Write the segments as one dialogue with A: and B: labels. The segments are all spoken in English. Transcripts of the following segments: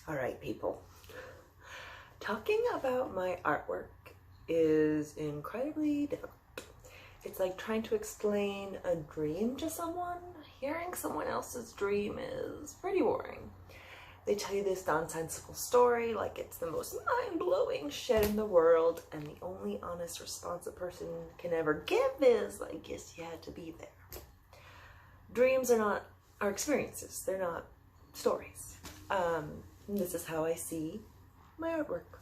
A: All right, people. Talking about my artwork is incredibly difficult. It's like trying to explain a dream to someone. Hearing someone else's dream is pretty boring. They tell you this nonsensical story like it's the most mind-blowing shit in the world, and the only honest response a person can ever give is, I guess you had to be there. Dreams are experiences. They're not stories. This is how I see my artwork.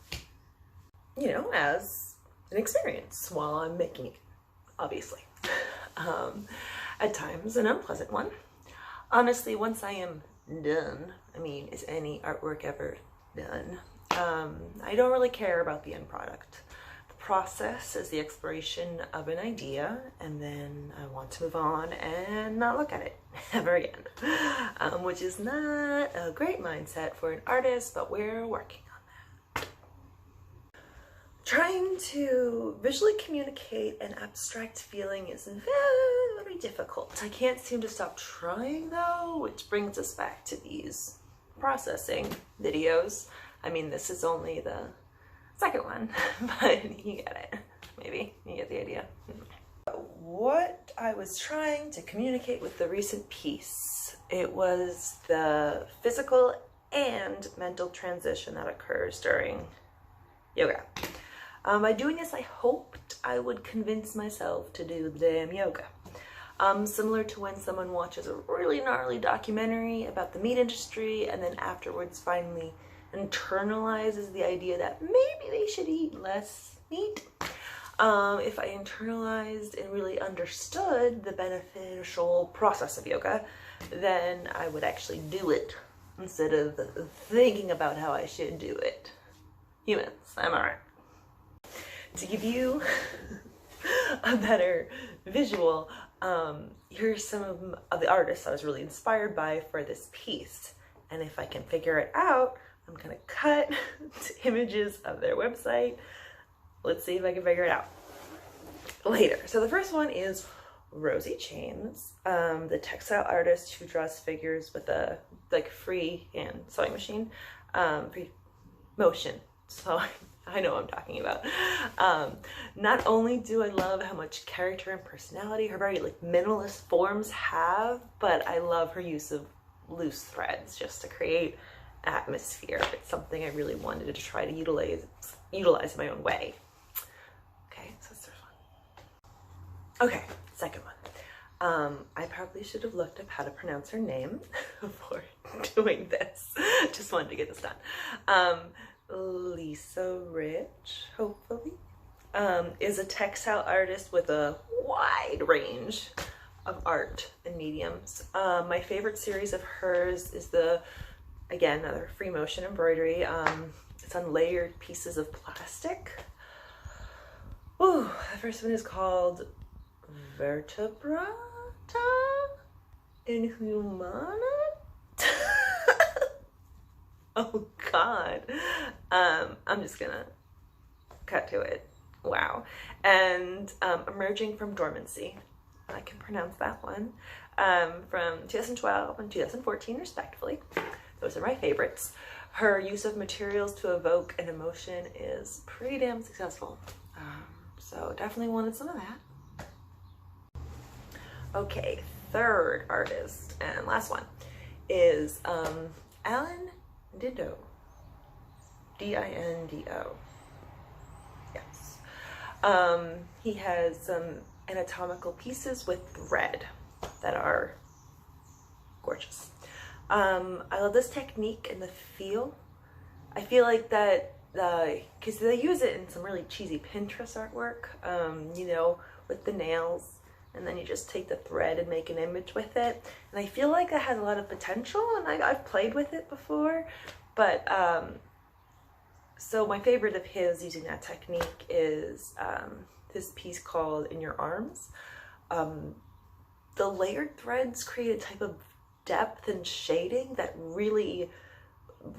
A: You know, as an experience while I'm making it, obviously. At times an unpleasant one. Honestly, once I am done, I mean, is any artwork ever done? I don't really care about the end product. The process is the exploration of an idea, and then I want to move on and not look at it ever again, which is not a great mindset for an artist, but we're working on that. Trying to visually communicate an abstract feeling is very difficult. I can't seem to stop trying though, which brings us back to these processing videos. I mean, this is only the second one, but you get it. Maybe you get the idea. What I was trying to communicate with the recent piece, it was the physical and mental transition that occurs during yoga. By doing this, I hoped I would convince myself to do the damn yoga. Similar to when someone watches a really gnarly documentary about the meat industry and then afterwards finally internalizes the idea that maybe they should eat less meat. If I internalized and really understood the beneficial process of yoga, then I would actually do it instead of thinking about how I should do it. Humans, am I right? To give you a better visual, here's some of the artists I was really inspired by for this piece. And if I can figure it out, I'm gonna cut images of their website. Let's see if I can figure it out later. So the first one is Rosie Chains, the textile artist who draws figures with a free hand sewing machine, free motion. So I know what I'm talking about. Not only do I love how much character and personality her very minimalist forms have, but I love her use of loose threads just to create atmosphere. It's something I really wanted to try to utilize in my own way. Okay, so that's the first one. Okay, second one. I probably should have looked up how to pronounce her name before doing this. Just wanted to get this done. Lisa Rich, hopefully, is a textile artist with a wide range of art and mediums. My favorite series of hers is again, another free motion embroidery. It's on layered pieces of plastic. Ooh, the first one is called Vertebrata Inhumana. Oh God. I'm just gonna cut to it. Wow. And Emerging from Dormancy. I can pronounce that one. From 2012 and 2014 respectively. Those are my favorites. Her use of materials to evoke an emotion is pretty damn successful. So definitely wanted some of that. Okay, third artist and last one is Alan Dindo. D-I-N-D-O. Yes. He has some anatomical pieces with thread that are gorgeous. I love this technique and the feel. I feel like that, because they use it in some really cheesy Pinterest artwork, you know, with the nails, and then you just take the thread and make an image with it. And I feel like that has a lot of potential, and I've played with it before, but so my favorite of his using that technique is this piece called In Your Arms. The layered threads create a type of depth and shading that really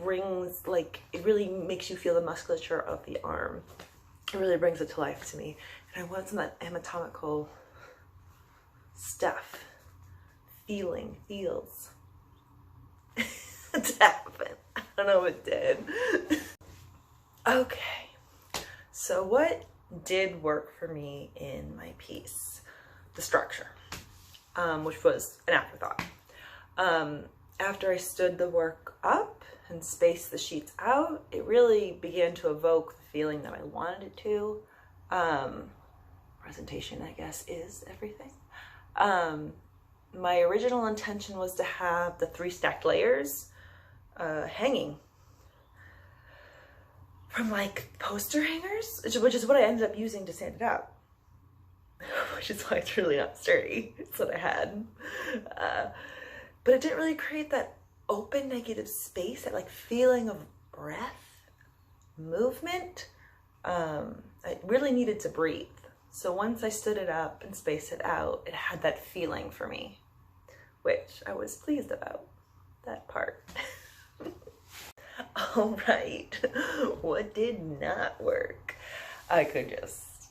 A: brings, it really makes you feel the musculature of the arm. It really brings it to life to me. And I want some of that anatomical stuff, feels to happen. don't know if it did. Okay, so what did work for me in my piece? The structure, which was an afterthought. After I stood the work up and spaced the sheets out, it really began to evoke the feeling that I wanted it to. Presentation, I guess, is everything. My original intention was to have the 3 stacked layers hanging from like poster hangers, which is what I ended up using to stand it up. Which is why it's really not sturdy. It's what I had. But it didn't really create that open negative space, that like feeling of breath, movement. I really needed to breathe. So once I stood it up and spaced it out, it had that feeling for me, which I was pleased about, that part. All right, what did not work? I could just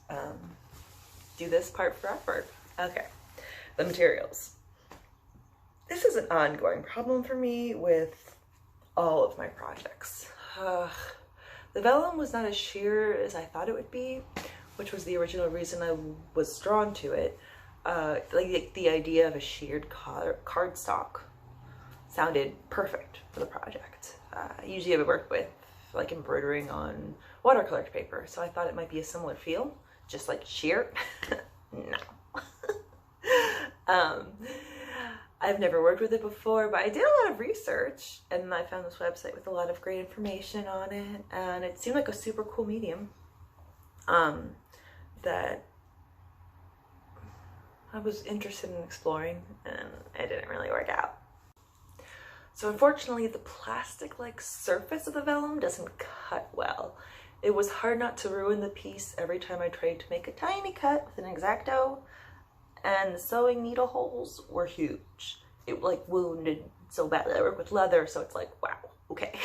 A: do this part forever. Okay, the materials. This is an ongoing problem for me with all of my projects. The vellum was not as sheer as I thought it would be, which was the original reason I was drawn to it. Like the idea of a sheared cardstock sounded perfect for the project. Usually I've worked with like embroidering on watercolor paper, so I thought it might be a similar feel, just like sheer. No. I've never worked with it before, but I did a lot of research and I found this website with a lot of great information on it, and it seemed like a super cool medium that I was interested in exploring, and it didn't really work out. So unfortunately, the plastic-like surface of the vellum doesn't cut well. It was hard not to ruin the piece every time I tried to make a tiny cut with an X-Acto, and the sewing needle holes were huge. It like wounded so badly. I work with leather, so it's like, wow, okay.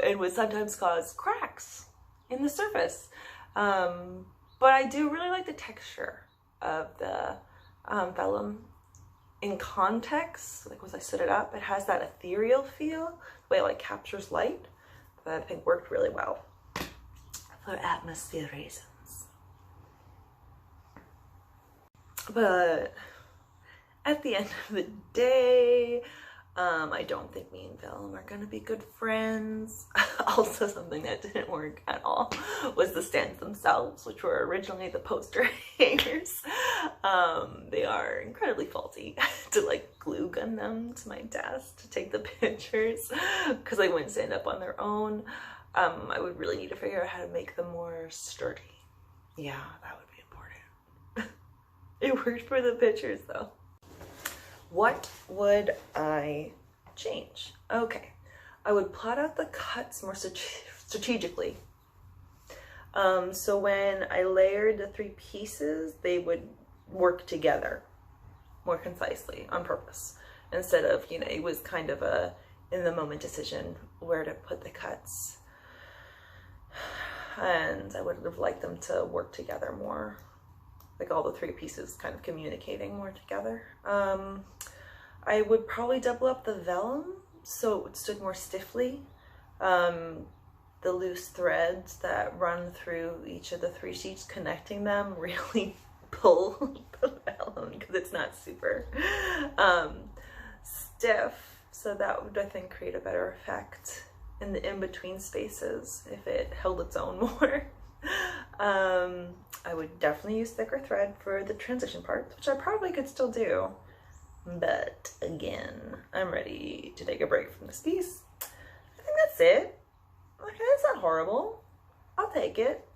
A: It would sometimes cause cracks in the surface. But I do really like the texture of the vellum. In context, like once I stood it up, it has that ethereal feel, the way it like captures light, that I think worked really well for atmosphere reasons. But at the end of the day, I don't think me and vellum are gonna be good friends. Also, something that didn't work at all was the stands themselves, which were originally the poster hangers. They are incredibly faulty. To like glue gun them to my desk to take the pictures because they wouldn't stand up on their own. I would really need to figure out how to make them more sturdy. Yeah, that would be important. It worked for the pictures though. What would I change? Okay, I would plot out the cuts more strategically. So when I layered the 3 pieces, they would work together more concisely on purpose, instead of, you know, it was kind of a in the moment decision where to put the cuts. And I would have liked them to work together more, like all the 3 pieces kind of communicating more together. I would probably double up the vellum so it stood more stiffly. The loose threads that run through each of the 3 sheets connecting them really pull the vellum because it's not super stiff. So that would, I think, create a better effect in the in-between spaces if it held its own more. I would definitely use thicker thread for the transition parts, which I probably could still do. But again, I'm ready to take a break from this piece. I think that's it. Okay, it's not horrible. I'll take it.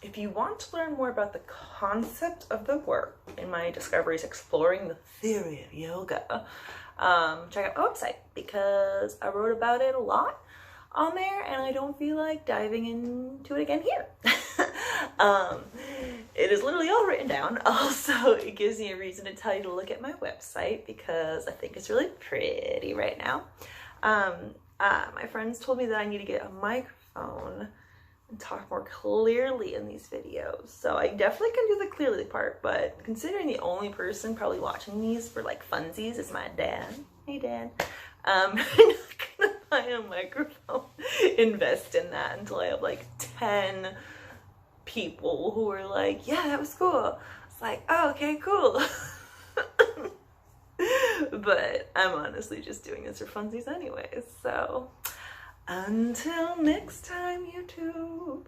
A: If you want to learn more about the concept of the work in my discoveries exploring the theory of yoga, check out my website because I wrote about it a lot on there and I don't feel like diving into it again here. It is literally all written down. Also, it gives me a reason to tell you to look at my website because I think it's really pretty right now. My friends told me that I need to get a microphone and talk more clearly in these videos. So I definitely can do the clearly part, but considering the only person probably watching these for like funsies is my dad. Hey Dad. I'm not gonna buy a microphone, invest in that until I have like 10 people who are like, yeah, that was cool. It's like, oh, okay, cool. But I'm honestly just doing this for funsies anyways. So until next time, YouTube.